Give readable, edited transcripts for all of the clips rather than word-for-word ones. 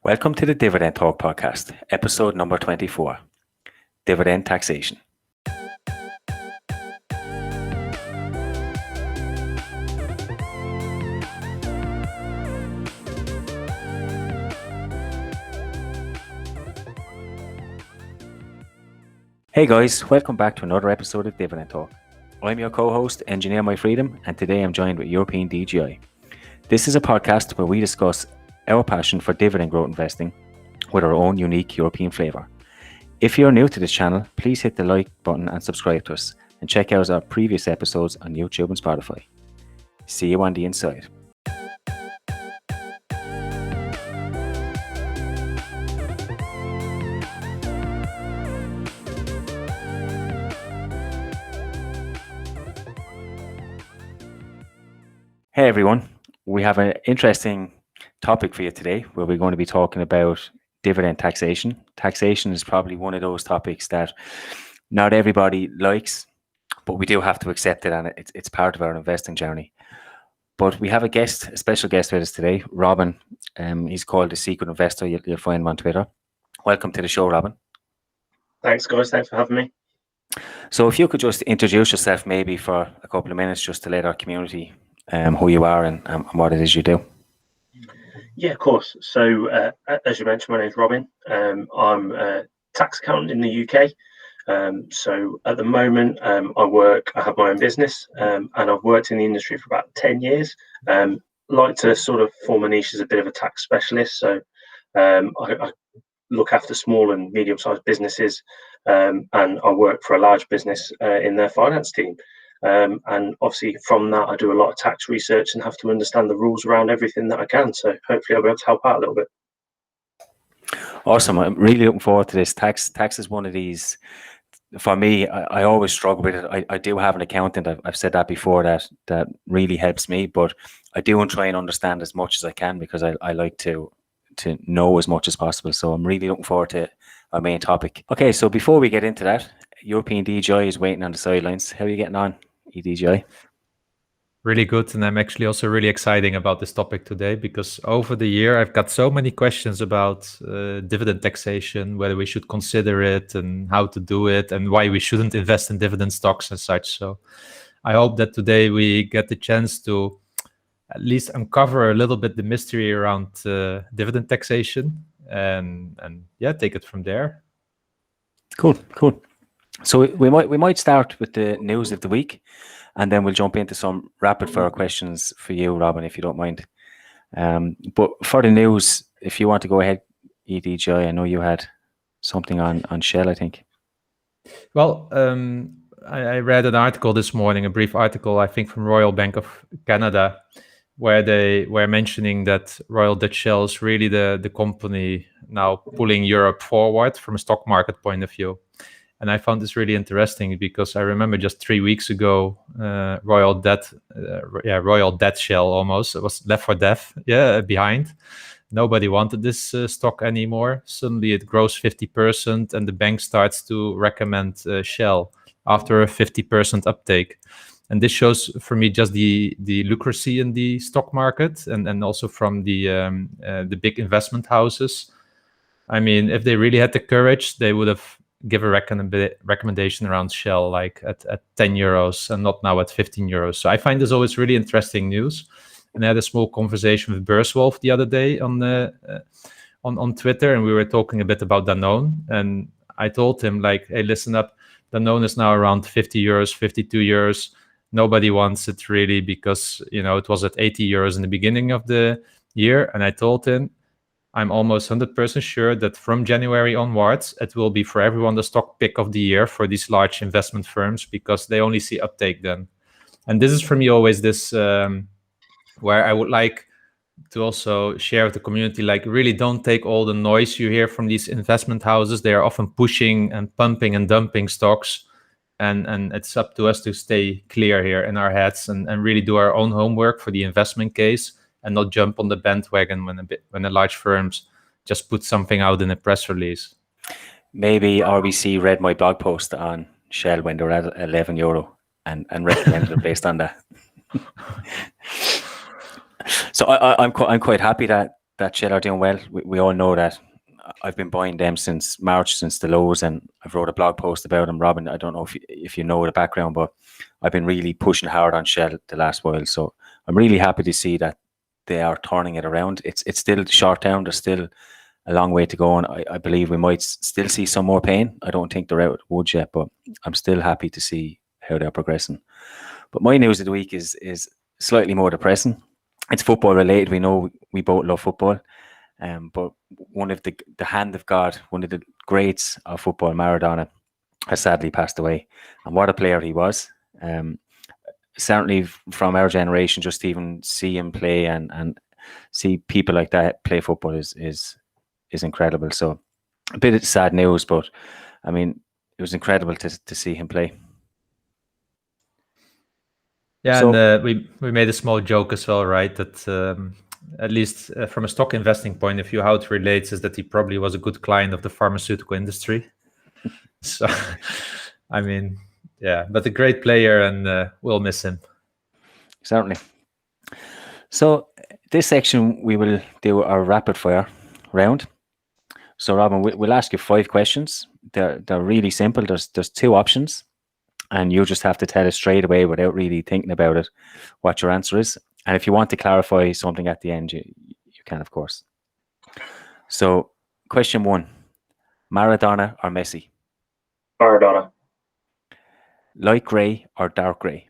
Welcome to the Dividend Talk podcast, episode number 24, Dividend Taxation. Hey guys, welcome back to another episode of Dividend Talk. I'm your co-host, Engineer My Freedom, and today I'm joined with European DGI. This is a podcast where we discuss our passion for dividend growth investing with our own unique European flavour. If you're new to this channel, please hit the like button and subscribe to us, and check out our previous episodes on YouTube and Spotify. See you on the inside. Hey everyone, we have an interesting topic for you today where we're going to be talking about dividend taxation. Taxation is probably one of those topics that not everybody likes, but we do have to accept it, and it's part of our investing journey. But we have a special guest with us today, Robin. He's called the Secret Investor. You'll find him on Twitter. Welcome to the show, Robin. Thanks, guys. Thanks for having me. So if you could just introduce yourself maybe for a couple of minutes just to let our community who you are and what it is you do. Yeah, of course. So as you mentioned, my name's Robin. I'm a tax accountant in the UK. So at the moment, I have my own business, and I've worked in the industry for about 10 years. Like to sort of form a niche as a bit of a tax specialist. So I look after small and medium-sized businesses, and I work for a large business in their finance team. And obviously from that, I do a lot of tax research and have to understand the rules around everything that I can. So hopefully I'll be able to help out a little bit. Awesome. I'm really looking forward to this. Tax is one of these, for me, I always struggle with it. I do have an accountant. I've said that before, that really helps me, but I do try and understand as much as I can because I like to know as much as possible. So I'm really looking forward to our main topic. Okay, so before we get into that, European DGI is waiting on the sidelines. How are you getting on, EDGI? Really good, and I'm actually also really excited about this topic today because over the year I've got so many questions about dividend taxation, whether we should consider it and how to do it and why we shouldn't invest in dividend stocks and such. So I hope that today we get the chance to at least uncover a little bit the mystery around dividend taxation and yeah, take it from there. Cool. So we might start with the news of the week, and then we'll jump into some rapid fire questions for you, Robin, if you don't mind. But for the news, if you want to go ahead, EDGI, I know you had something on Shell, I think. Well, I read an article this morning, a brief article, I think from Royal Bank of Canada, where they were mentioning that Royal Dutch Shell is really the company now pulling Europe forward from a stock market point of view. And I found this really interesting because I remember just 3 weeks ago, Royal Debt Shell almost, it was left for dead, behind. Nobody wanted this stock anymore. Suddenly it grows 50% and the bank starts to recommend Shell after a 50% uptake. And this shows for me just the lucracy in the stock market and also from the big investment houses. I mean, if they really had the courage, they would have give a recommendation around Shell like at 10 euros and not now at 15 euros. So I find this always really interesting news. And I had a small conversation with Beurswolf the other day on Twitter, and we were talking a bit about Danone. And I told him like, hey, listen up, Danone is now around 50 euros, 52 euros. Nobody wants it really because, it was at 80 euros in the beginning of the year. And I told him, I'm almost 100% sure that from January onwards, it will be for everyone the stock pick of the year for these large investment firms because they only see uptake then. And this is for me always this where I would like to also share with the community, like really don't take all the noise you hear from these investment houses. They are often pushing and pumping and dumping stocks. And it's up to us to stay clear here in our heads and really do our own homework for the investment case and not jump on the bandwagon when the large firms just put something out in a press release. Maybe RBC read my blog post on Shell when they were at €11 and recommended it based on that. So I'm quite happy that that Shell are doing well. We all know that. I've been buying them since March, since the lows, and I've wrote a blog post about them. Robin, I don't know if you know the background, but I've been really pushing hard on Shell the last while. So I'm really happy to see that they are turning it around. It's still short term. There's still a long way to go, and I believe we might still see some more pain. I don't think they're out of the woods yet, but I'm still happy to see how they're progressing. But my news of the week is slightly more depressing. It's football related. We know we both love football. But one of the hand of God, one of the greats of football, Maradona, has sadly passed away. And what a player he was. Certainly from our generation, just to even see him play and see people like that play football is incredible. So a bit of sad news, but I mean, it was incredible to see him play. Yeah, so, and we made a small joke as well, right? That at least from a stock investing point of view, how it relates is that he probably was a good client of the pharmaceutical industry. So, I mean, yeah, but a great player, and we'll miss him. Certainly. So this section, we will do our rapid fire round. So Robin, we'll ask you 5 questions. They're really simple. There's 2 options, and you just have to tell us straight away without really thinking about it what your answer is. And if you want to clarify something at the end, you can, of course. So question 1, Maradona or Messi? Maradona. Light grey or dark grey?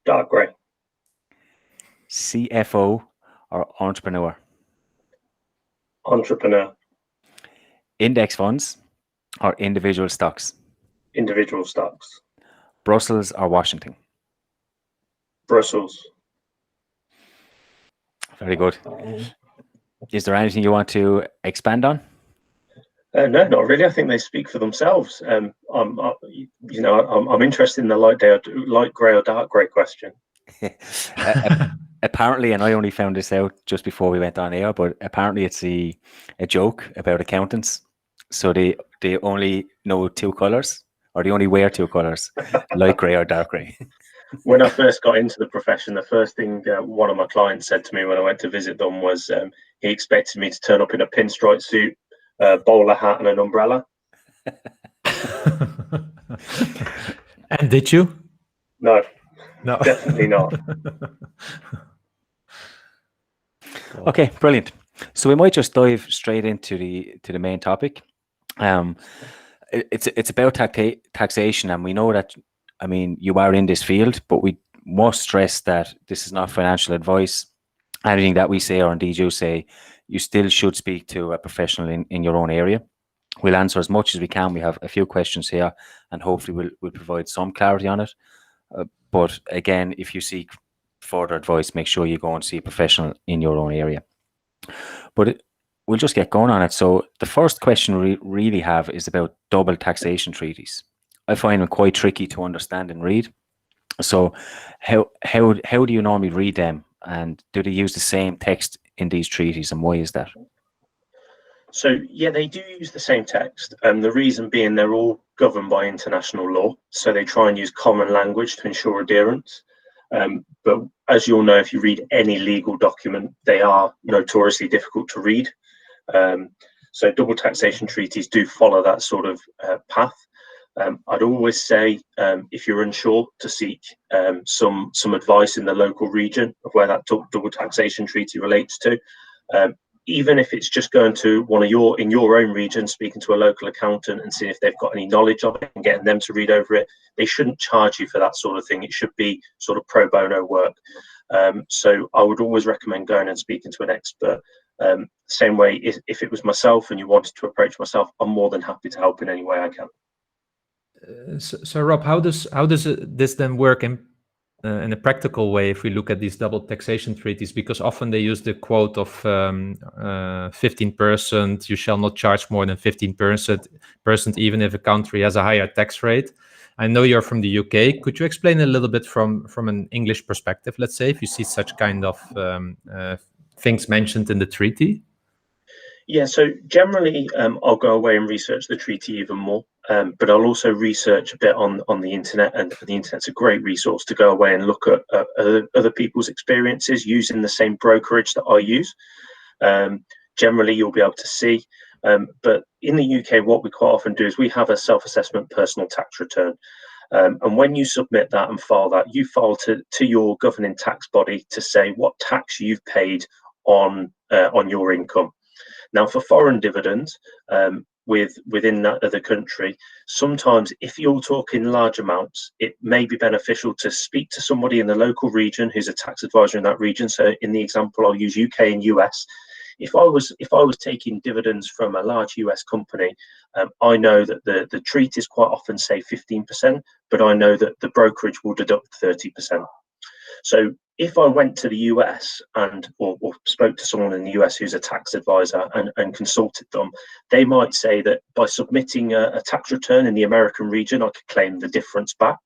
Dark grey. CFO or entrepreneur? Entrepreneur. Index funds or individual stocks? Individual stocks. Brussels or Washington? Brussels. Very good. Is there anything you want to expand on? No, not really. I think they speak for themselves. I'm interested in the light grey or dark grey question. Apparently, and I only found this out just before we went on air, but apparently it's a joke about accountants. So they only know 2 colors, or they only wear 2 colors, light grey or dark grey. When I first got into the profession, the first thing one of my clients said to me when I went to visit them was he expected me to turn up in a pinstripe suit, bowler hat, and an umbrella. And did you? No, no, definitely not. Okay, brilliant. So we might just dive straight into the main topic. It's about taxation, and we know that, I mean, you are in this field, but we must stress that this is not financial advice. Anything that we say, or indeed you say, you still should speak to a professional in your own area. We'll answer as much as we can. We have a few questions here, and hopefully we'll provide some clarity on it. But again, if you seek further advice, make sure you go and see a professional in your own area. But we'll just get going on it. So the first question we really have is about double taxation treaties. I find them quite tricky to understand and read. So how do you normally read them, and do they use the same text in these treaties, and why is that? So yeah, they do use the same text, and the reason being they're all governed by international law, so they try and use common language to ensure adherence. But as you all know, if you read any legal document, they are notoriously difficult to read. So double taxation treaties do follow that sort of path. I'd always say, if you're unsure, to seek some advice in the local region of where that double taxation treaty relates to. Even if it's just going to in your own region, speaking to a local accountant and seeing if they've got any knowledge of it and getting them to read over it. They shouldn't charge you for that sort of thing. It should be sort of pro bono work. So I would always recommend going and speaking to an expert. Same way, if it was myself and you wanted to approach myself, I'm more than happy to help in any way I can. So Rob, how does this then work in a practical way if we look at these double taxation treaties? Because often they use the quote of 15%, you shall not charge more than 15%, even if a country has a higher tax rate. I know you're from the UK. Could you explain a little bit from an English perspective, let's say, if you see such kind of things mentioned in the treaty? Yeah, so generally I'll go away and research the treaty even more, but I'll also research a bit on the internet, and the internet's a great resource to go away and look at other people's experiences using the same brokerage that I use. Generally, you'll be able to see. But in the UK, what we quite often do is we have a self-assessment personal tax return. And when you submit that and file that, you file to your governing tax body to say what tax you've paid on your income. Now, for foreign dividends, within that other country, sometimes if you're talking large amounts, it may be beneficial to speak to somebody in the local region who's a tax advisor in that region. So in the example, I'll use UK and US. If I was taking dividends from a large US company, I know that the treaties quite often say 15%, but I know that the brokerage will deduct 30%. So if I went to the US or spoke to someone in the US who's a tax advisor and consulted them, they might say that by submitting a tax return in the American region, I could claim the difference back.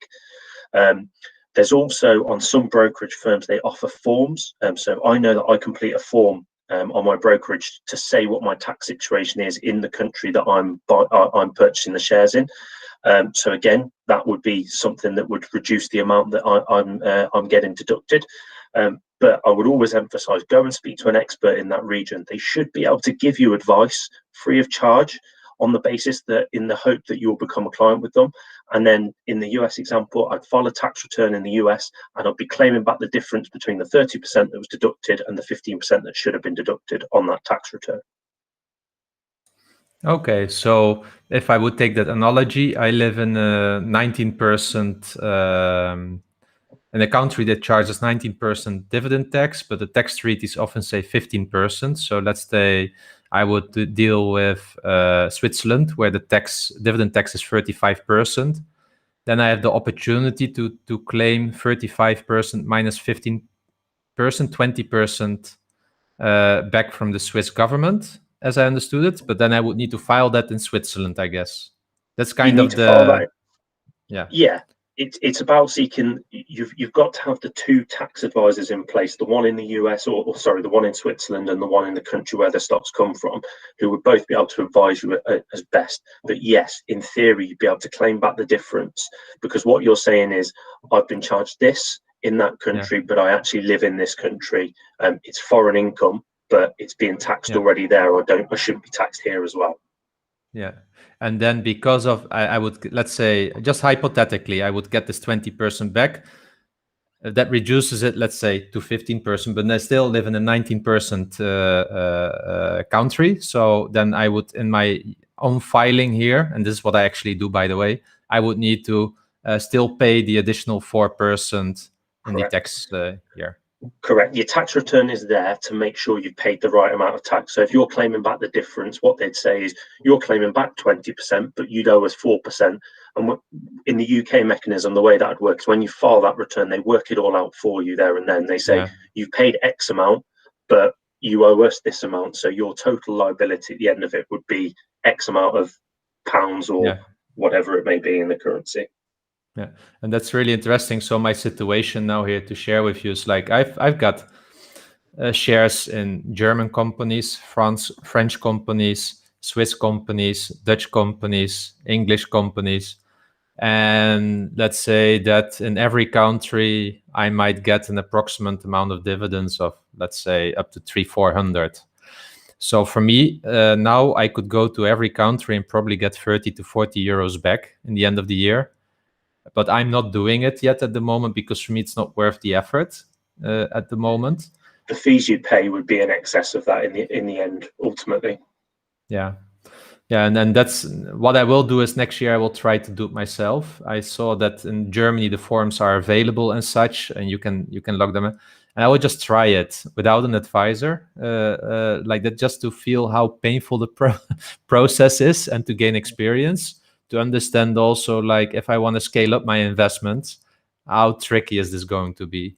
There's also, on some brokerage firms, they offer forms. So I know that I complete a form on my brokerage to say what my tax situation is in the country that I'm purchasing the shares in. So again, that would be something that would reduce the amount that I'm getting deducted. But I would always emphasize, go and speak to an expert in that region. They should be able to give you advice free of charge, on the basis that, in the hope that you'll become a client with them. And then in the US example, I'd file a tax return in the US and I'd be claiming back the difference between the 30% that was deducted and the 15% that should have been deducted on that tax return. Okay, so if I would take that analogy, I live in a 19% in a country that charges 19% dividend tax, but the tax treaties often say 15%. So let's say I would deal with Switzerland, where the dividend tax is 35%. Then I have the opportunity to claim 35% minus 15%, 20% back from the Swiss government, as I understood it. But then I would need to file that in Switzerland, I guess. That's kind of the... Yeah. It's about seeking. You've got to have the two tax advisors in place, the one in the US, or sorry, the one in Switzerland and the one in the country where the stocks come from, who would both be able to advise you as best. But yes, in theory, you'd be able to claim back the difference, because what you're saying is, I've been charged this in that country, but I actually live in this country. It's foreign income, but it's being taxed already there. I shouldn't be taxed here as well. Yeah. And then because of, I would, let's say, just hypothetically, I would get this 20% back. That reduces it, let's say, to 15%, but I still live in a 19% country. So then I would, in my own filing here, and this is what I actually do, by the way, I would need to still pay the additional 4% in the tax year. Correct. Your tax return is there to make sure you've paid the right amount of tax. So if you're claiming back the difference, what they'd say is you're claiming back 20%, but you'd owe us 4%. And in the UK mechanism, the way that would work is when you file that return, they work it all out for you there and then. They say you've paid X amount, but you owe us this amount. So your total liability at the end of it would be X amount of pounds or whatever it may be in the currency. Yeah, and that's really interesting. So my situation now here to share with you is like I've got shares in German companies, French companies, Swiss companies, Dutch companies, English companies, and let's say that in every country I might get an approximate amount of dividends of, let's say, up to 300-400. So for me now I could go to every country and probably get 30 to 40 euros back in the end of the year. But I'm not doing it yet at the moment because for me it's not worth the effort at the moment. The fees you pay would be in excess of that in the end, ultimately. Yeah, and then that's what I will do is next year I will try to do it myself. I saw that in Germany the forms are available and such, and you can log them in. And I will just try it without an advisor, like that, just to feel how painful the process is and to gain experience. To understand also, like, if I want to scale up my investments, how tricky is this going to be?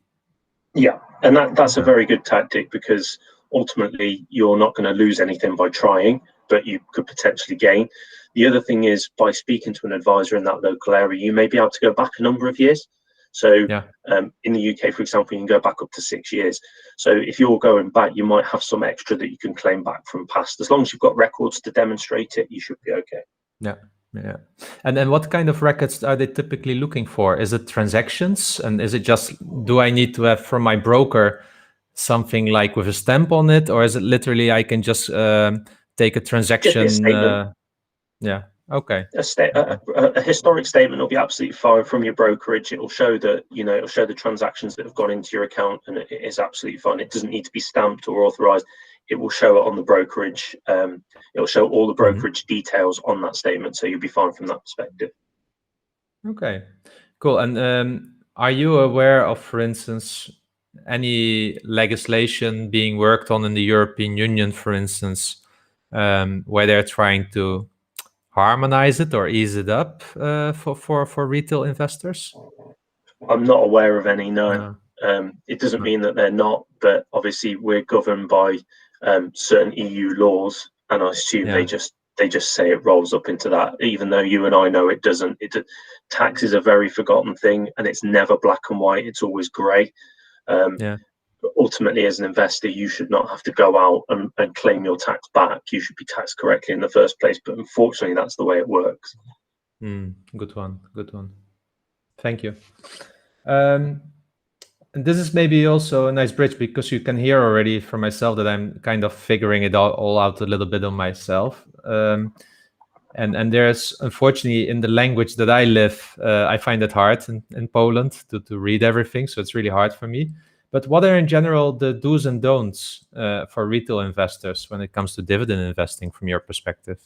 Yeah, and that's a very good tactic, because ultimately you're not going to lose anything by trying, but you could potentially gain. The other thing is, by speaking to an advisor in that local area, you may be able to go back a number of years. So in the UK, for example, you can go back up to 6 years. So if you're going back, you might have some extra that you can claim back from past. As long as you've got records to demonstrate it, you should be okay. Yeah. And then what kind of records are they typically looking for? Is it transactions? And is it just, do I need to have from my broker something like with a stamp on it, or is it literally I can just take a transaction? Just be a statement. Yeah. Okay. A historic statement will be absolutely fine from your brokerage. It will show that, it'll show the transactions that have gone into your account, and it is absolutely fine. It doesn't need to be stamped or authorized. It will show it on the brokerage. It'll show all the brokerage details on that statement, so you'll be fine from that perspective. Okay, cool. And are you aware of, for instance, any legislation being worked on in the European Union, for instance, where they're trying to harmonize it or ease it up for retail investors? I'm not aware of any, no. It doesn't mean that they're not, but obviously we're governed by certain EU laws, and I assume they just say it rolls up into that, even though you and I know it doesn't. Tax is a very forgotten thing, and it's never black and white. It's always grey. Ultimately, as an investor, you should not have to go out and claim your tax back. You should be taxed correctly in the first place, but unfortunately, that's the way it works. Good one. Thank you. And this is maybe also a nice bridge, because you can hear already from myself that I'm kind of figuring it all out a little bit on myself. And there's, unfortunately, in the language that I live, I find it hard in Poland to read everything. So it's really hard for me. But what are in general the do's and don'ts for retail investors when it comes to dividend investing from your perspective?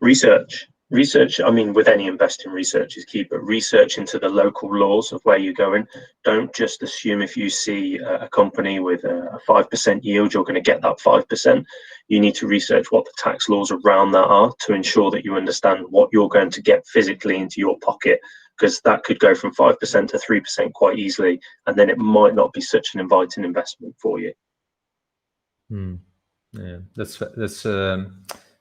Research, I mean, with any investing, research is key, but research into the local laws of where you're going. Don't just assume if you see a company with a 5% yield, you're going to get that 5%. You need to research what the tax laws around that are to ensure that you understand what you're going to get physically into your pocket, because that could go from 5% to 3% quite easily, and then it might not be such an inviting investment for you. Yeah, that's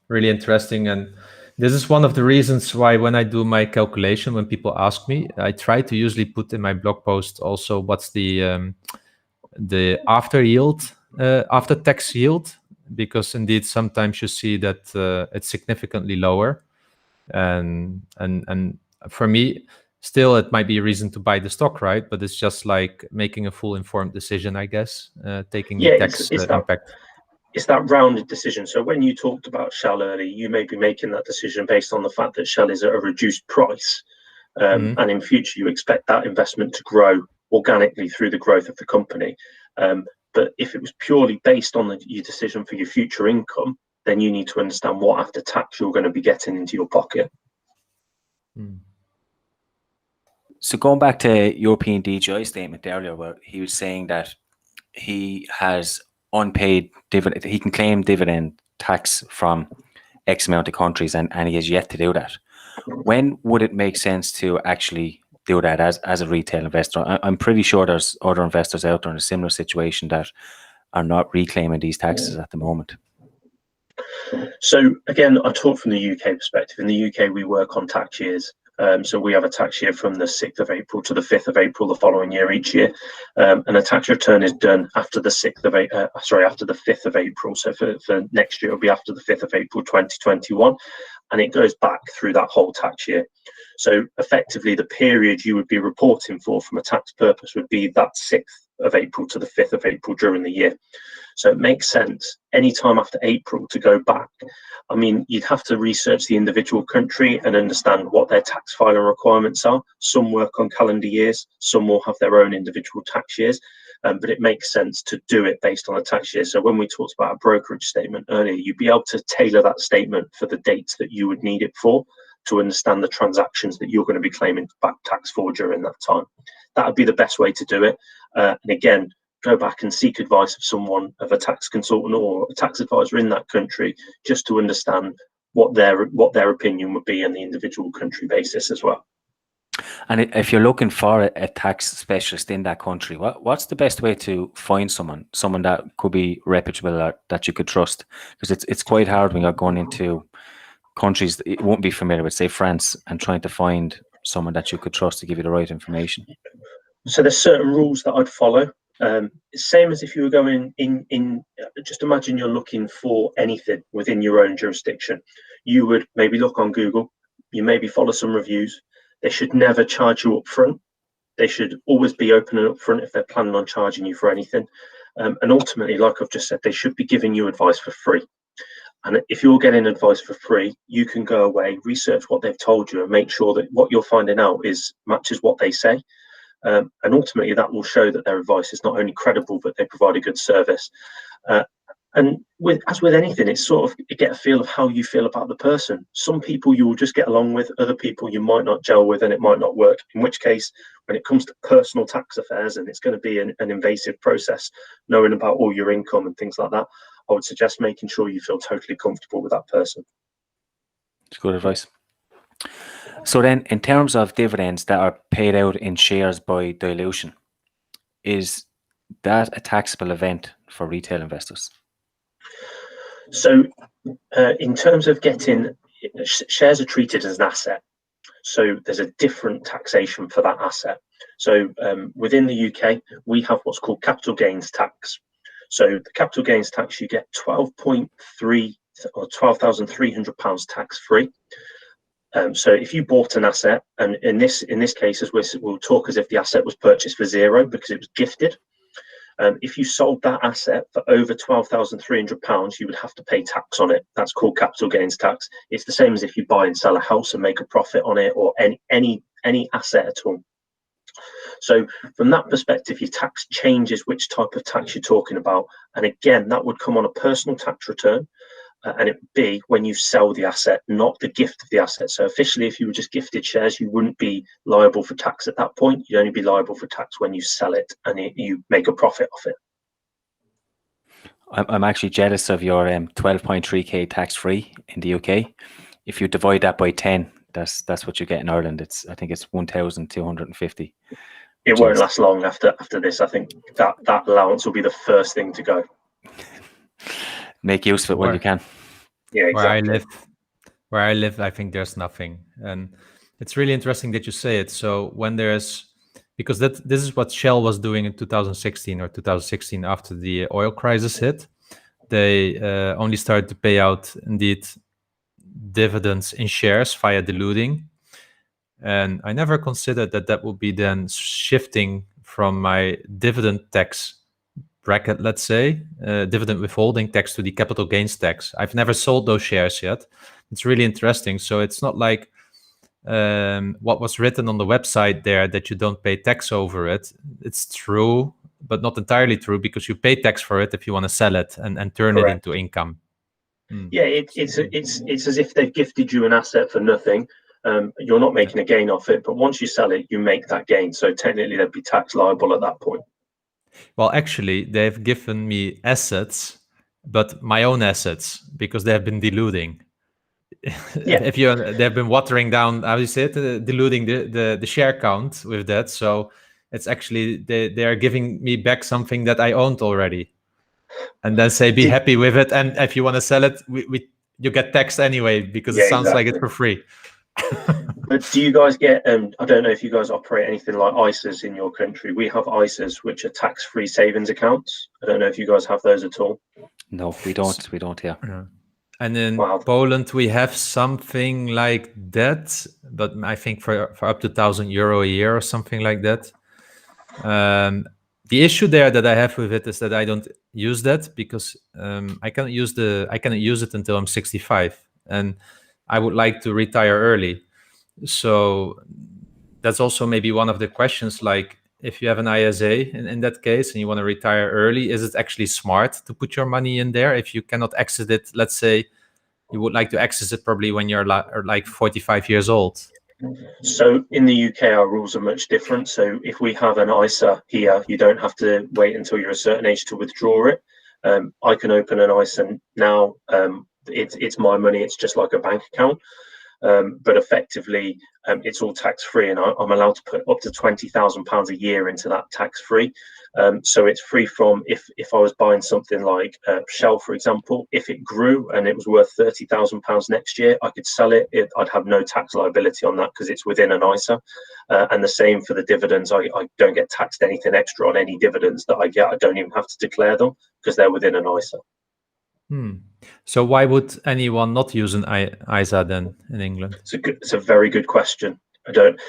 really interesting. And this is one of the reasons why when I do my calculation, when people ask me, I try to usually put in my blog post also what's the after yield, after tax yield, because indeed sometimes you see that it's significantly lower, and for me, still it might be a reason to buy the stock, right? But it's just like making a full informed decision, I guess, taking the tax impact. It's that rounded decision. So when you talked about Shell earlier, you may be making that decision based on the fact that Shell is at a reduced price. And in future, you expect that investment to grow organically through the growth of the company. But if it was purely based on your decision for your future income, then you need to understand what after tax you're going to be getting into your pocket. So going back to European DGI statement earlier, where he was saying that he has unpaid dividend, he can claim dividend tax from X amount of countries, and he has yet to do that. When would it make sense to actually do that as a retail investor? I'm pretty sure there's other investors out there in a similar situation that are not reclaiming these taxes at the moment. So again, I talk from the UK perspective. In the UK, we work on tax years. So we have a tax year from the 6th of April to the 5th of April the following year each year, and a tax return is done after the 5th of April. So for next year, it'll be after the 5th of April 2021, and it goes back through that whole tax year. So effectively, the period you would be reporting for from a tax purpose would be that 6th of April to the 5th of April during the year. So it makes sense any time after April to go back. I mean, you'd have to research the individual country and understand what their tax filing requirements are. Some work on calendar years, some will have their own individual tax years, but it makes sense to do it based on a tax year. So when we talked about a brokerage statement earlier, you'd be able to tailor that statement for the dates that you would need it for, to understand the transactions that you're going to be claiming back tax for during that time. That would be the best way to do it. And again, go back and seek advice of someone, of a tax consultant or a tax advisor in that country, just to understand what their opinion would be on the individual country basis as well. And if you're looking for a tax specialist in that country, what's the best way to find someone that could be reputable or that you could trust? Because it's quite hard when you're going into countries that you won't be familiar with, say France, and trying to find someone that you could trust to give you the right information. So there's certain rules that I'd follow. Same as if you were going in, just imagine you're looking for anything within your own jurisdiction. You would maybe look on Google, you maybe follow some reviews. They should never charge you up front. They should always be open and upfront if they're planning on charging you for anything. And ultimately, like I've just said, they should be giving you advice for free. And if you're getting advice for free, you can go away, research what they've told you, and make sure that what you're finding out matches what they say. And ultimately, that will show that their advice is not only credible, but they provide a good service. And as with anything, it's sort of, you get a feel of how you feel about the person. Some people you will just get along with, other people you might not gel with, and it might not work. In which case, when it comes to personal tax affairs, and it's going to be an invasive process, knowing about all your income and things like that, I would suggest making sure you feel totally comfortable with that person. It's good advice. So then, in terms of dividends that are paid out in shares by dilution, is that a taxable event for retail investors? So in terms of getting, shares are treated as an asset. So there's a different taxation for that asset. So within the UK, we have what's called capital gains tax. So the capital gains tax, you get 12.3 or £12,300 tax free. So if you bought an asset, and in this case, as we'll talk as if the asset was purchased for zero because it was gifted. If you sold that asset for over £12,300, you would have to pay tax on it. That's called capital gains tax. It's the same as if you buy and sell a house and make a profit on it, or any asset at all. So from that perspective, your tax changes which type of tax you're talking about. And again, that would come on a personal tax return. And it would be when you sell the asset, not the gift of the asset. So officially, if you were just gifted shares, you wouldn't be liable for tax at that point. You'd only be liable for tax when you sell it and you make a profit off it. I'm actually jealous of your 12.3k tax free in the UK. If you divide that by 10, that's what you get in Ireland. I think it's 1,250. It won't last long after this. I think that allowance will be the first thing to go. Make use of it while you can. Yeah, exactly. Where I live, I think there's nothing. And it's really interesting that you say it. So when because this is what Shell was doing in 2016 or 2016 after the oil crisis hit. They only started to pay out, indeed, dividends in shares via diluting. And I never considered that would be then shifting from my dividend tax bracket, let's say, dividend withholding tax to the capital gains tax. I've never sold those shares yet. It's really interesting. So it's not like what was written on the website there that you don't pay tax over it. It's true, but not entirely true, because you pay tax for it if you want to sell it and turn Correct. it into income. Yeah, it's as if they've gifted you an asset for nothing. You're not making a gain off it, but once you sell it, you make that gain. So technically, they'd be tax liable at that point. Well, actually, they've given me assets, but my own assets, because they have been diluting. Yeah. They've been watering down, how do you say it, diluting the share count with that. So it's actually they are giving me back something that I owned already, and then say be happy with it. And if you want to sell it, you get taxed anyway, because it sounds like it's for free. But do you guys get, I don't know if you guys operate anything like ISAs in your country. We have ISAs, which are tax-free savings accounts. I don't know if you guys have those at all. No, we don't here. Yeah. And in Poland, we have something like that, but I think for up to €1,000 a year or something like that. The issue there that I have with it is that I don't use that, because I cannot use it until I'm 65, and I would like to retire early. So that's also maybe one of the questions, like if you have an ISA in that case and you want to retire early, is it actually smart to put your money in there if you cannot exit it? Let's say you would like to exit it probably when you're like 45 years old. So in the UK, our rules are much different. So if we have an ISA here, you don't have to wait until you're a certain age to withdraw it. I can open an ISA now. It's my money. It's just like a bank account. But effectively, it's all tax-free, and I'm allowed to put up to £20,000 a year into that tax-free. So it's free from, if I was buying something like Shell, for example, if it grew and it was worth £30,000 next year, I could sell it. I'd have no tax liability on that because it's within an ISA. And the same for the dividends. I don't get taxed anything extra on any dividends that I get. I don't even have to declare them because they're within an ISA. So why would anyone not use an ISA then in England? It's a very good question. I don't.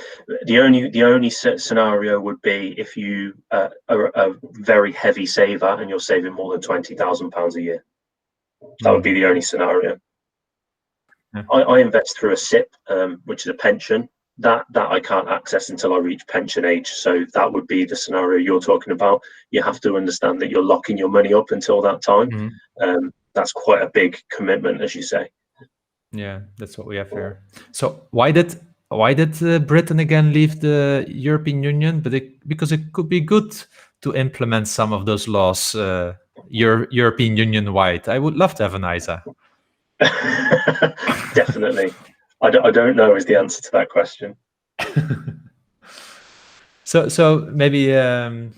The only scenario would be if you are a very heavy saver and you're saving more than £20,000 a year. That would be the only scenario. Yeah. I invest through a SIP, which is a pension. That I can't access until I reach pension age. So that would be the scenario you're talking about. You have to understand that you're locking your money up until that time. That's quite a big commitment, as you say. Yeah, that's what we have here. So why did Britain again leave the European Union? Because it could be good to implement some of those laws European Union wide. I would love to have an ISA. Definitely. I don't know is the answer to that question. So maybe to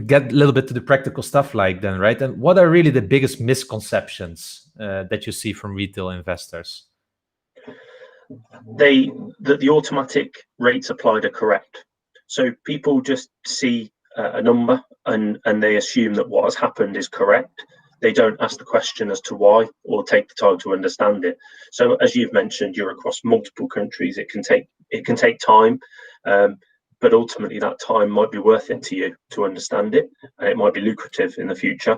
get a little bit to the practical stuff like then, right? And what are really the biggest misconceptions that you see from retail investors? The automatic rates applied are correct. So people just see a number and they assume that what has happened is correct. They don't ask the question as to why or take the time to understand it. So as you've mentioned, you're across multiple countries. It can take time, but ultimately that time might be worth it to you to understand it, and it might be lucrative in the future.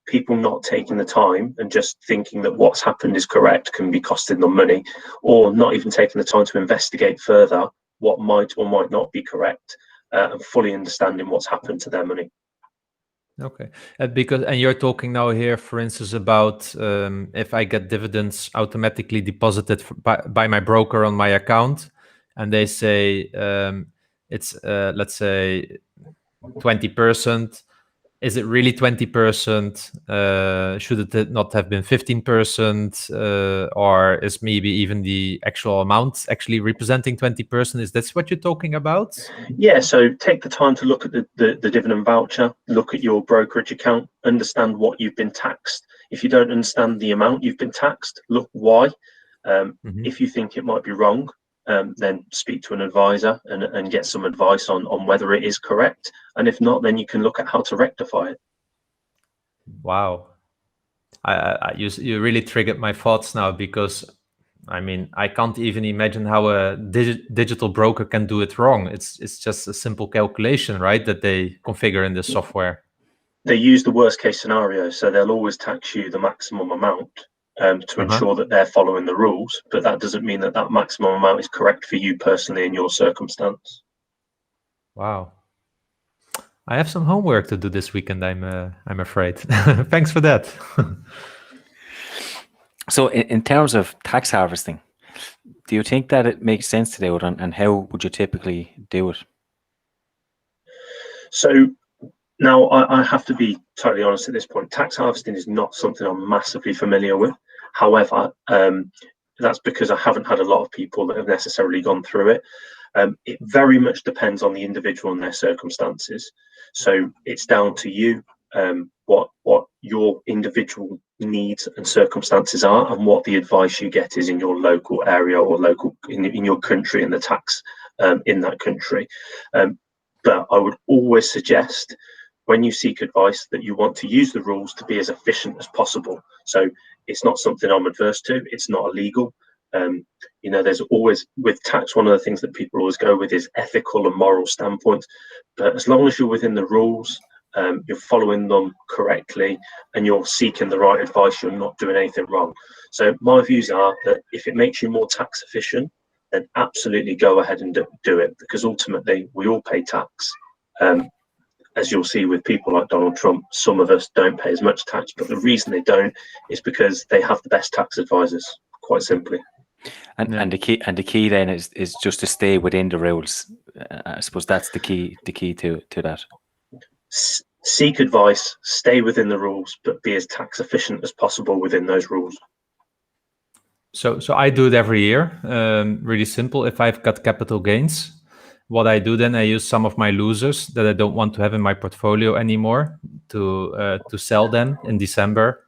People not taking the time and just thinking that what's happened is correct can be costing them money, or not even taking the time to investigate further what might or might not be correct, and fully understanding what's happened to their money. Okay, and you're talking now here, for instance, about if I get dividends automatically deposited by my broker on my account, and they say it's let's say 20%. Is it really 20%? Should it not have been 15%? Or is maybe even the actual amount actually representing 20%? Is that what you're talking about? Yeah, so take the time to look at the dividend voucher, look at your brokerage account, understand what you've been taxed. If you don't understand the amount you've been taxed, look why. If you think it might be wrong, then speak to an advisor and get some advice on whether it is correct. And if not, then you can look at how to rectify it. Wow. You really triggered my thoughts now, because I mean, I can't even imagine how a digital broker can do it wrong. It's just a simple calculation, right, that they configure in the software. They use the worst case scenario, so they'll always tax you the maximum amount to ensure that they're following the rules, but that doesn't mean that maximum amount is correct for you personally in your circumstance. Wow. I have some homework to do this weekend, I'm afraid. Thanks for that. So in terms of tax harvesting, do you think that it makes sense to do it, and how would you typically do it? So now I have to be totally honest at this point. Tax harvesting is not something I'm massively familiar with. However, that's because I haven't had a lot of people that have necessarily gone through it. It very much depends on the individual and their circumstances. So it's down to you what your individual needs and circumstances are, and what the advice you get is in your local area or in your country, and the tax in that country. But I would always suggest, when you seek advice, that you want to use the rules to be as efficient as possible. So it's not something I'm adverse to. It's not illegal. There's always, with tax, one of the things that people always go with is ethical and moral standpoint. But as long as you're within the rules, you're following them correctly, and you're seeking the right advice, you're not doing anything wrong. So my views are that if it makes you more tax efficient, then absolutely go ahead and do it, because ultimately we all pay tax. As you'll see with people like Donald Trump, some of us don't pay as much tax, but the reason they don't is because they have the best tax advisors, quite simply. And the key then is just to stay within the rules. I suppose that's the key to that. Seek advice, stay within the rules, but be as tax efficient as possible within those rules. So I do it every year. Really simple. If I've got capital gains, what I do then, I use some of my losers that I don't want to have in my portfolio anymore to sell them in December,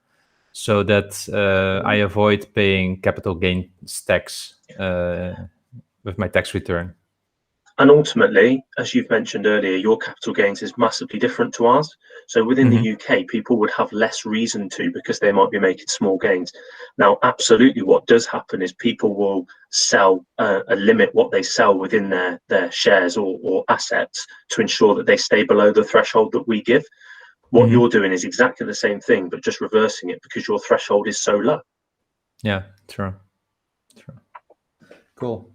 so that I avoid paying capital gains tax with my tax return. And ultimately, as you've mentioned earlier, your capital gains is massively different to ours. So within the UK, people would have less reason to, because they might be making small gains. Now, absolutely, what does happen is people will sell a limit what they sell within their shares or assets to ensure that they stay below the threshold that we give. What you're doing is exactly the same thing, but just reversing it because your threshold is so low. Yeah, true. Cool.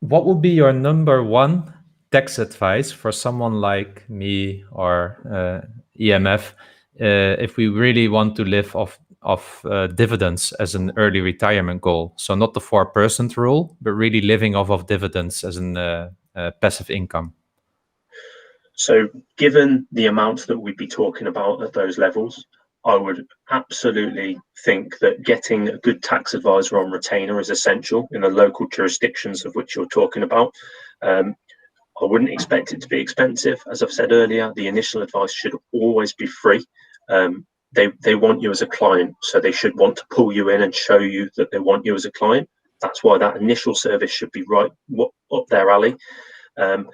What would be your number one tax advice for someone like me or EMF if we really want to live off dividends as an early retirement goal? So not the 4% rule, but really living off of dividends as an passive income. So given the amount that we'd be talking about at those levels, I would absolutely think that getting a good tax advisor on retainer is essential in the local jurisdictions of which you're talking about. I wouldn't expect it to be expensive. As I've said earlier, the initial advice should always be free. They want you as a client, so they should want to pull you in and show you that they want you as a client. That's why that initial service should be right up their alley. That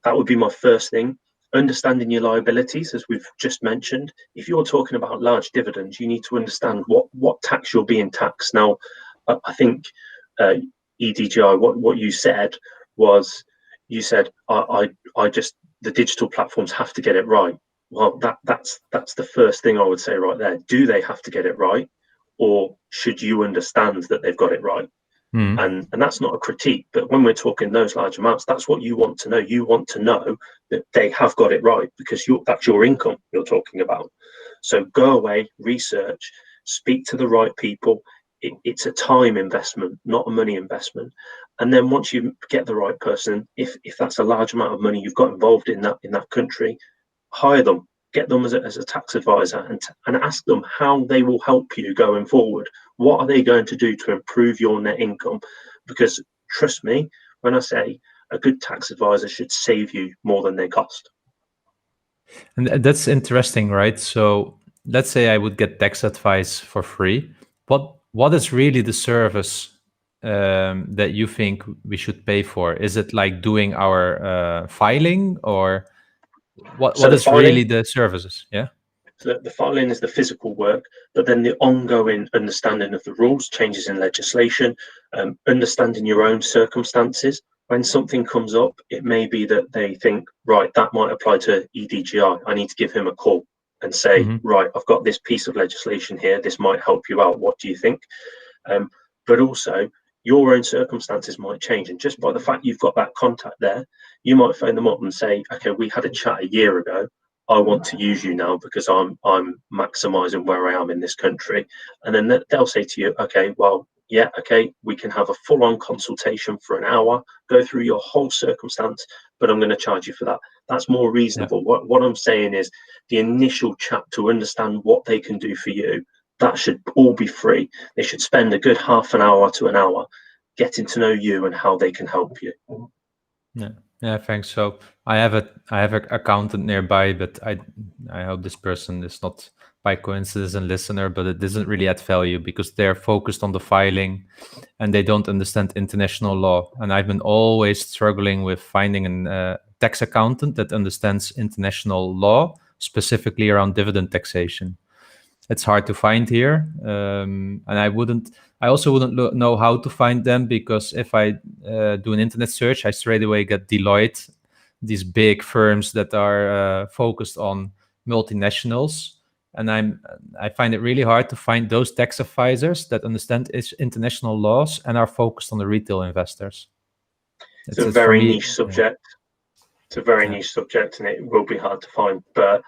would be my first thing. Understanding your liabilities, as we've just mentioned. If you're talking about large dividends, you need to understand what tax you're being taxed. Now, I think EDGI, what you said was, you said I just, the digital platforms have to get it right. Well, that's the first thing I would say right there. Do they have to get it right, or should you understand that they've got it right? And that's not a critique, but when we're talking those large amounts, that's what you want to know. You want to know that they have got it right, because that's your income you're talking about. So go away, research, speak to the right people. It's a time investment, not a money investment. And then once you get the right person, if that's a large amount of money you've got involved in that country, hire them. Get them as a tax advisor and ask them how they will help you going forward. What are they going to do to improve your net income? Because trust me, when I say a good tax advisor should save you more than they cost. And that's interesting, right? So let's say I would get tax advice for free. What is really the service that you think we should pay for? Is it like doing our filing, or what is really the services? Yeah. So the filing is the physical work, but then the ongoing understanding of the rules, changes in legislation, understanding your own circumstances. When something comes up, it may be that they think, right, that might apply to EDGI. I need to give him a call and say, right, I've got this piece of legislation here. This might help you out. What do you think? But also, your own circumstances might change. And just by the fact you've got that contact there, you might phone them up and say, okay, we had a chat a year ago. I want to use you now because I'm maximizing where I am in this country. And then they'll say to you, okay, well, yeah, okay, we can have a full-on consultation for an hour, go through your whole circumstance, but I'm going to charge you for that. That's more reasonable. Yeah. What I'm saying is the initial chat to understand what they can do for you, that should all be free. They should spend a good half an hour to an hour getting to know you and how they can help you. Yeah, thanks. So I have an accountant nearby, but I hope this person is not by coincidence a listener, but it doesn't really add value because they're focused on the filing and they don't understand international law. And I've been always struggling with finding a tax accountant that understands international law, specifically around dividend taxation. It's hard to find here, and I also wouldn't know how to find them, because if I do an internet search, I straight away get Deloitte, these big firms that are focused on multinationals, and I find it really hard to find those tax advisors that understand international laws and are focused on the retail investors. It's a very niche subject. It's a very niche subject, and it will be hard to find. But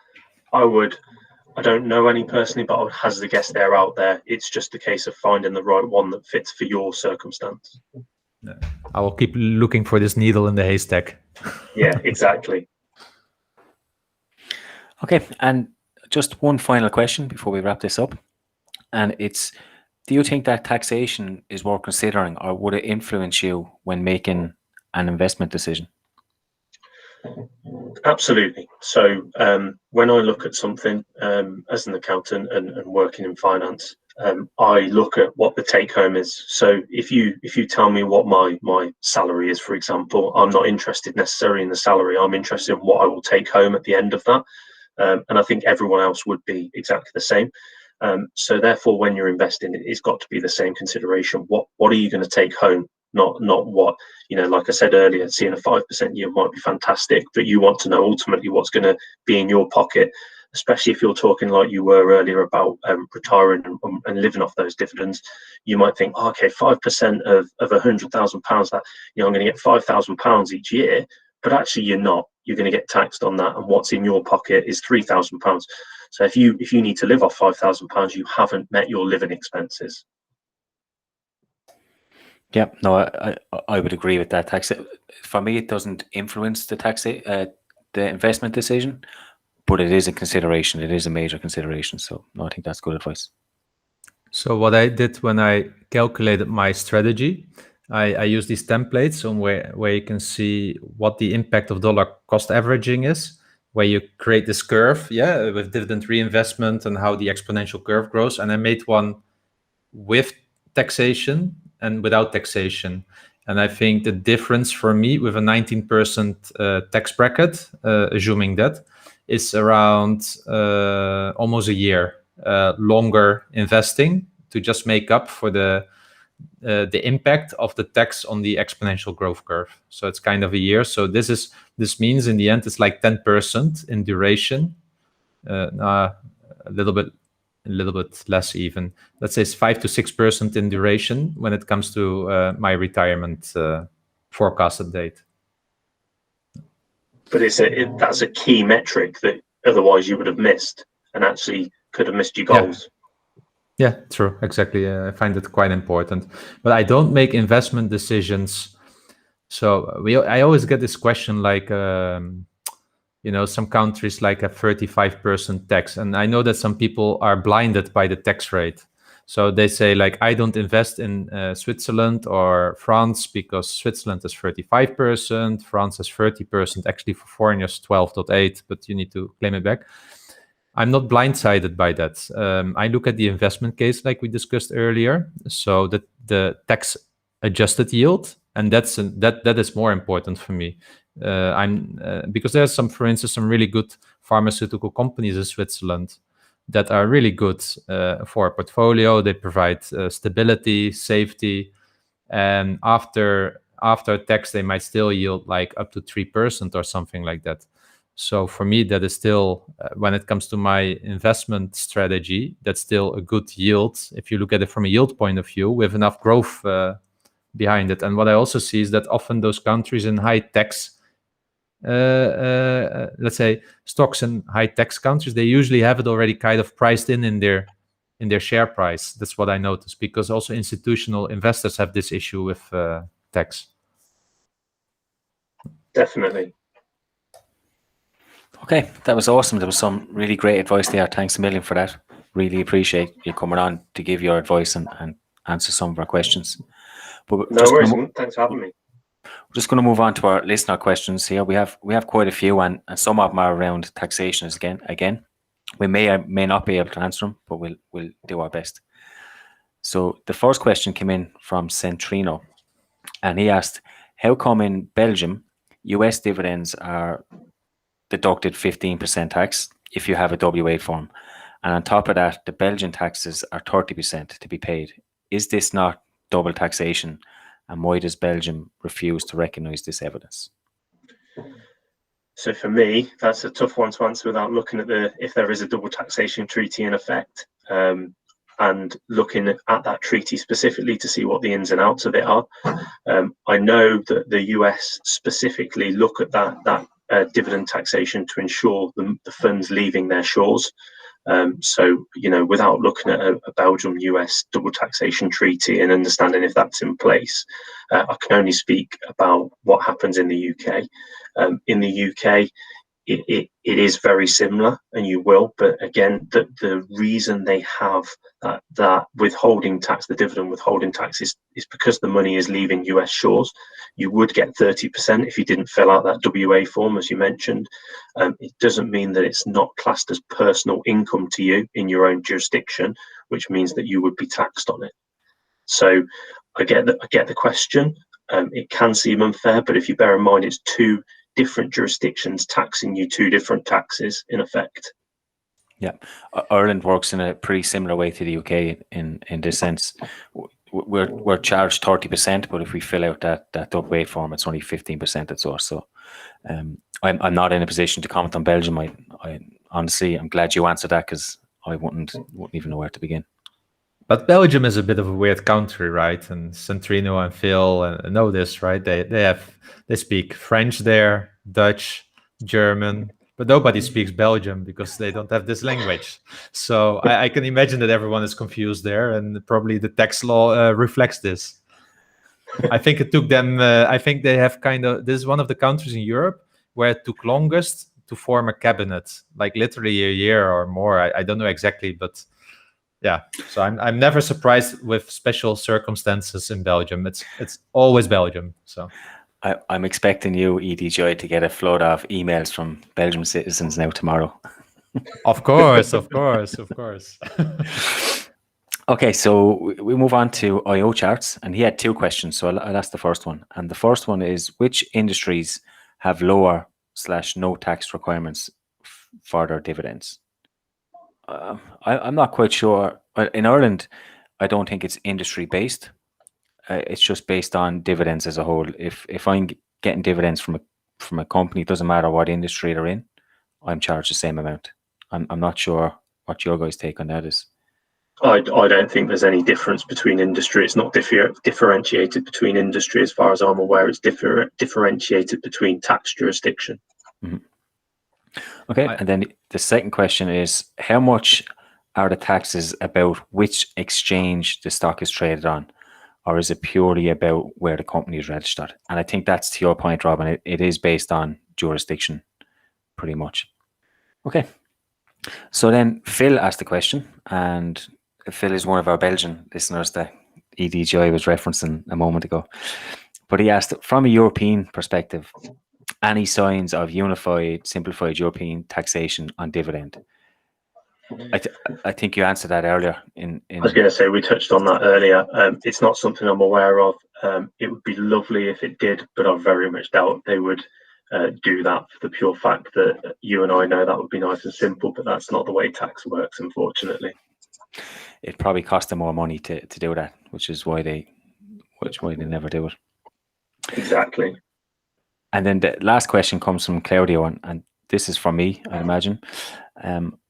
I don't know any personally, but I would hazard a guess they're out there. It's just a case of finding the right one that fits for your circumstance. I will keep looking for this needle in the haystack. Yeah, exactly. Okay, and just one final question before we wrap this up. And it's, do you think that taxation is worth considering, or would it influence you when making an investment decision? Absolutely. So when I look at something as an accountant and working in finance, I look at what the take home is. So if you tell me what my salary is, for example, I'm not interested necessarily in the salary. I'm interested in what I will take home at the end of that. And I think everyone else would be exactly the same. So therefore, when you're investing, it's got to be the same consideration. What are you going to take home? Not what, like I said earlier, seeing a 5% yield might be fantastic, but you want to know ultimately what's going to be in your pocket, especially if you're talking like you were earlier about retiring and living off those dividends. You might think, oh, okay, 5% of £100,000, that I'm going to get £5,000 each year, but actually you're not. You're going to get taxed on that, and what's in your pocket is £3,000. So if you need to live off £5,000, you haven't met your living expenses. Yeah, no, I would agree with that. Tax, for me, it doesn't influence the investment decision, but it is a consideration. It is a major consideration. So no, I think that's good advice. So what I did when I calculated my strategy, I use these templates on where you can see what the impact of dollar cost averaging is, where you create this curve, with dividend reinvestment and how the exponential curve grows. And I made one with taxation and without taxation. And I think the difference for me with a 19% tax bracket, assuming that, is around almost a year longer investing to just make up for the impact of the tax on the exponential growth curve. So it's kind of a year. So this means in the end it's like 10% in duration, a little bit less even. Let's say it's 5 to 6% in duration when it comes to my retirement forecasted date. But that's a key metric that otherwise you would have missed, and actually could have missed your goals. Yeah, true. Exactly. I find it quite important. But I don't make investment decisions. So I always get this question like, some countries like a 35% tax. And I know that some people are blinded by the tax rate. So they say like, I don't invest in Switzerland or France because Switzerland is 35%, France is 30%, actually for foreigners 12.8, but you need to claim it back. I'm not blindsided by that. I look at the investment case like we discussed earlier. So the tax adjusted yield, and that is more important for me. Because there's for instance, some really good pharmaceutical companies in Switzerland that are really good for a portfolio. They provide stability, safety, and after tax, they might still yield like up to 3% or something like that. So for me, that is still, when it comes to my investment strategy, that's still a good yield. If you look at it from a yield point of view, with enough growth behind it. And what I also see is that often those countries in high tax, let's say stocks in high tax countries, they usually have it already kind of priced in their share price. That's what I noticed, because also institutional investors have this issue with tax. Definitely. Okay, that was awesome. There was some really great advice there. Thanks a million for that. Really appreciate you coming on to give your advice and answer some of our questions. But no worries. Thanks for having me. We're just going to move on to our listener questions here. We have quite a few, and some of them are around taxation again. We may or may not be able to answer them, but we'll do our best. So the first question came in from Centrino, and he asked, how come in Belgium, US dividends are deducted 15% tax if you have a W8 form, and on top of that, the Belgian taxes are 30% to be paid? Is this not double taxation, and why does Belgium refuse to recognise this evidence? So for me, that's a tough one to answer without looking at if there is a double taxation treaty in effect, and looking at that treaty specifically to see what the ins and outs of it are. I know that the US specifically look at that dividend taxation to ensure the funds leaving their shores. So, without looking at a Belgium-US double taxation treaty and understanding if that's in place, I can only speak about what happens in the UK. In the UK, it is very similar, and you will. But again, the reason they have that withholding tax, the dividend withholding tax, is because the money is leaving US shores. You would get 30% if you didn't fill out that WA form, as you mentioned. It doesn't mean that it's not classed as personal income to you in your own jurisdiction, which means that you would be taxed on it. So I get the question. It can seem unfair, but if you bear in mind it's two different jurisdictions taxing you two different taxes in effect. Yeah, Ireland works in a pretty similar way to the UK in this sense. We're charged 30%, but if we fill out that WA form, it's only 15% at source. So I'm not in a position to comment on Belgium. I honestly, I'm glad you answered that, because I wouldn't even know where to begin. But Belgium is a bit of a weird country, right? And Centrino and Phil know this, right? They speak French there, Dutch, German, but nobody speaks Belgium because they don't have this language. So I can imagine that everyone is confused there, and probably the tax law reflects this. I think it took them. I think they have this is one of the countries in Europe where it took longest to form a cabinet, like literally a year or more. I don't know exactly, but. Yeah, so I'm never surprised with special circumstances in Belgium. It's always Belgium. So I'm expecting you, EDJ, to get a flood of emails from Belgian citizens now tomorrow. Of course. Okay, so we move on to IO charts, and he had two questions, so I'll ask the first one. And the first one is, which industries have lower/no tax requirements for their dividends? I'm not quite sure. In Ireland, I don't think it's industry based. It's just based on dividends as a whole. If I'm getting dividends from a company, it doesn't matter what industry they're in, I'm charged the same amount. I'm not sure what your guys' take on that is. I don't think there's any difference between industry. It's not differentiated between industry as far as I'm aware. It's differentiated between tax jurisdiction. Mm-hmm. Okay, and then the second question is, how much are the taxes about which exchange the stock is traded on, or is it purely about where the company is registered? And I think that's to your point, Robin. It is based on jurisdiction, pretty much. Okay, so then Phil asked the question, and Phil is one of our Belgian listeners that EDJ was referencing a moment ago. But he asked, from a European perspective, any signs of unified, simplified European taxation on dividend? I think you answered that earlier. I was going to say, we touched on that earlier. It's not something I'm aware of. It would be lovely if it did, but I very much doubt they would do that for the pure fact that you and I know that would be nice and simple, but that's not the way tax works, unfortunately. It probably cost them more money to do that, which is why they never do it. Exactly. And then the last question comes from Claudio, and this is from me, I'd imagine.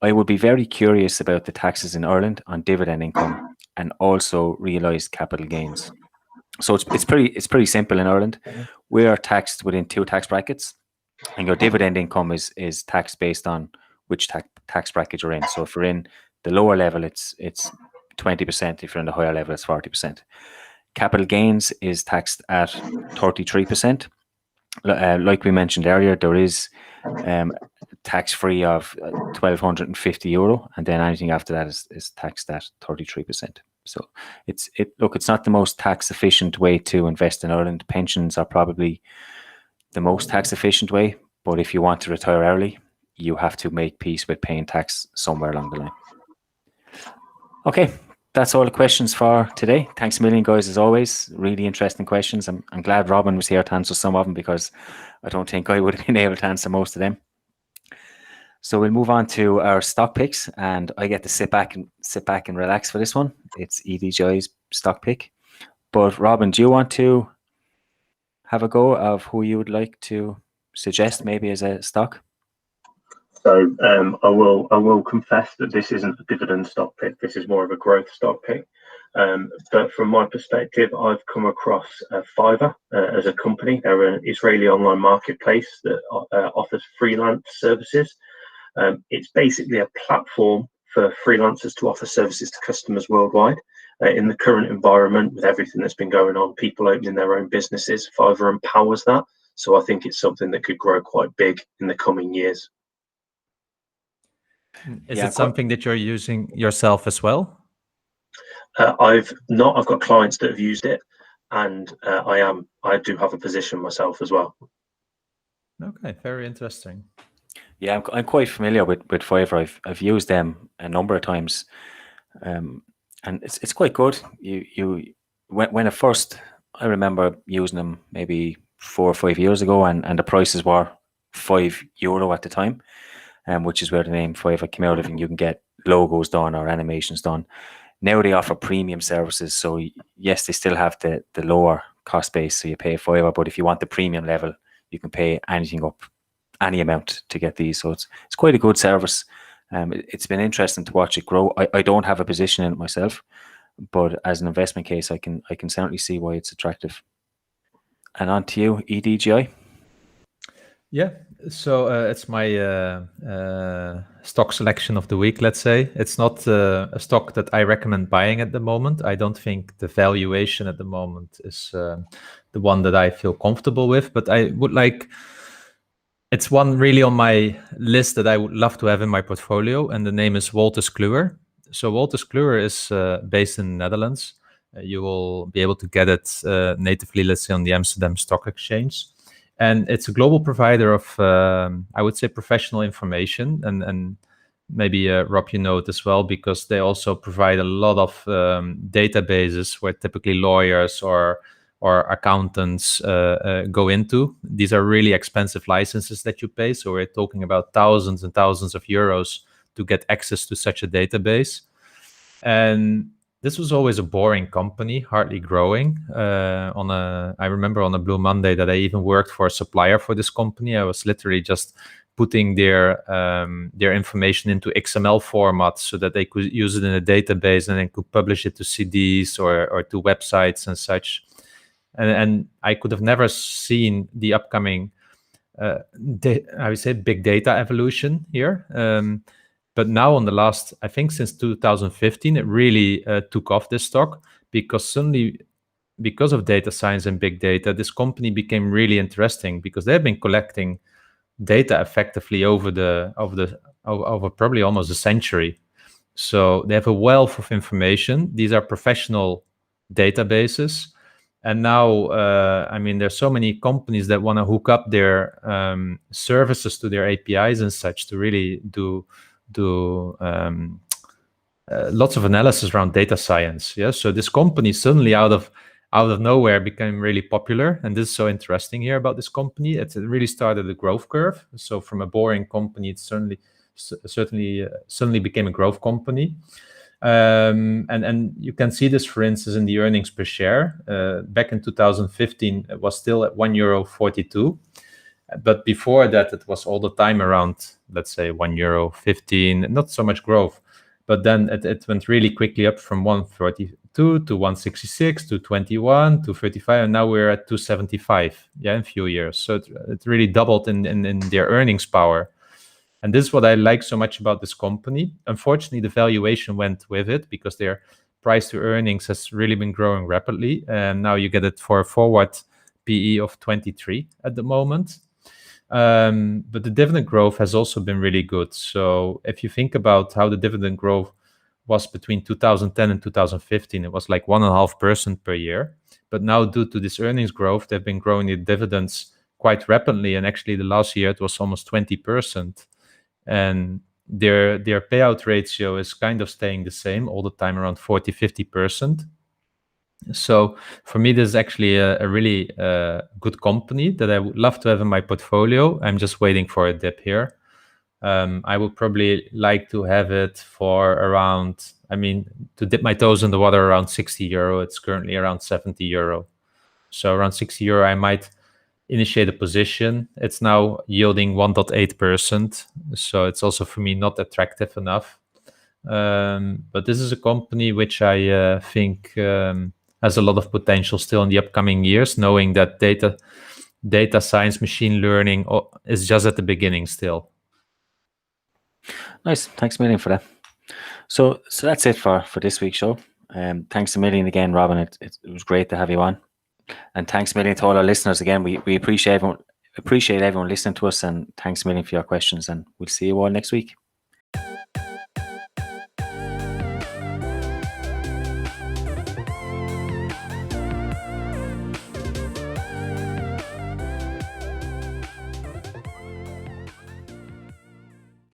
I would be very curious about the taxes in Ireland on dividend income and also realised capital gains. So it's pretty simple in Ireland. We are taxed within two tax brackets, and your dividend income is taxed based on which tax bracket you're in. So if you're in the lower level, it's 20%. If you're in the higher level, it's 40%. Capital gains is taxed at 33%. Like we mentioned earlier, there is tax-free of €1,250, and then anything after that is taxed at 33%. So it's not the most tax efficient way to invest in Ireland. Pensions are probably the most tax efficient way, but if you want to retire early, you have to make peace with paying tax somewhere along the line. Okay, that's all the questions for today. Thanks a million, guys, as always. Really interesting questions. I'm glad Robin was here to answer some of them, because I don't think I would have been able to answer most of them. So we'll move on to our stock picks, and I get to sit back and relax for this one. It's EDJ's stock pick. But Robin, do you want to have a go of who you would like to suggest maybe as a stock? So I will confess that this isn't a dividend stock pick. This is more of a growth stock pick. But from my perspective, I've come across Fiverr as a company. They're an Israeli online marketplace that offers freelance services. It's basically a platform for freelancers to offer services to customers worldwide. In the current environment, with everything that's been going on, people opening their own businesses, Fiverr empowers that. So I think it's something that could grow quite big in the coming years. Is it something that you're using yourself as well? I've got clients that have used it, and I do have a position myself as well. Okay, very interesting. Yeah, I'm quite familiar with Fiverr. I've used them a number of times, and it's quite good. When I remember using them maybe 4 or 5 years ago, and the prices were €5 at the time, which is where the name Fiverr came out of, and you can get logos done or animations done. Now they offer premium services, so yes, they still have the lower cost base, so you pay Fiverr, but if you want the premium level, you can pay anything up, any amount to get these. So it's quite a good service. It's been interesting to watch it grow. I don't have a position in it myself, but as an investment case, I can certainly see why it's attractive. And on to you, EDGI. Yeah, so it's my stock selection of the week, let's say. It's not a stock that I recommend buying at the moment. I don't think the valuation at the moment is the one that I feel comfortable with, but I would like... It's one really on my list that I would love to have in my portfolio, and the name is Wolters Kluwer. So Wolters Kluwer is based in the Netherlands. You will be able to get it natively, let's say, on the Amsterdam Stock Exchange. And it's a global provider of, I would say, professional information. And maybe, Rob, you know it as well, because they also provide a lot of databases where typically lawyers or accountants go into. These are really expensive licenses that you pay. So we're talking about thousands and thousands of euros to get access to such a database. And this was always a boring company, hardly growing. I remember on a Blue Monday that I even worked for a supplier for this company. I was literally just putting their information into XML format so that they could use it in a database and then could publish it to CDs or to websites and such. And I could have never seen the upcoming, I would say, big data evolution here. But now on the last, I think since 2015, it really took off, this stock, because suddenly, because of data science and big data, this company became really interesting because they've been collecting data effectively over probably almost a century. So they have a wealth of information. These are professional databases. And now, there's so many companies that want to hook up their services to their APIs and such to really do lots of analysis around data science. Yeah, so this company suddenly out of nowhere became really popular, and this is so interesting here about this company. It really started a growth curve. So from a boring company, it certainly became a growth company. And you can see this, for instance, in the earnings per share. Back in 2015, it was still at €1.42. But before that, it was all the time around, let's say, €1.15, not so much growth. But then it went really quickly up from 132 to 166 to 21 to 35, and now we're at 275, in a few years. So it really doubled in their earnings power. And this is what I like so much about this company. Unfortunately, the valuation went with it because their price to earnings has really been growing rapidly. And now you get it for a forward PE of 23 at the moment. But the dividend growth has also been really good. So if you think about how the dividend growth was between 2010 and 2015, it was like 1.5% per year. But now, due to this earnings growth, they've been growing the dividends quite rapidly. And actually, the last year, it was almost 20%. And their payout ratio is kind of staying the same all the time, around 40-50%. So for me, this is actually a really good company that I would love to have in my portfolio. I'm just waiting for a dip here. I would probably like to have it for around, to dip my toes in the water, around €60. It's currently around €70. So around €60, I might initiate a position. It's now yielding 1.8%. So it's also, for me, not attractive enough. But this is a company which I think has a lot of potential still in the upcoming years, knowing that data science, machine learning is just at the beginning still. Nice. Thanks a million for that. So that's it for this week's show. Thanks a million again, Robin. It was great to have you on. And thanks a million to all our listeners. Again, we appreciate everyone listening to us, and thanks a million for your questions, and we'll see you all next week.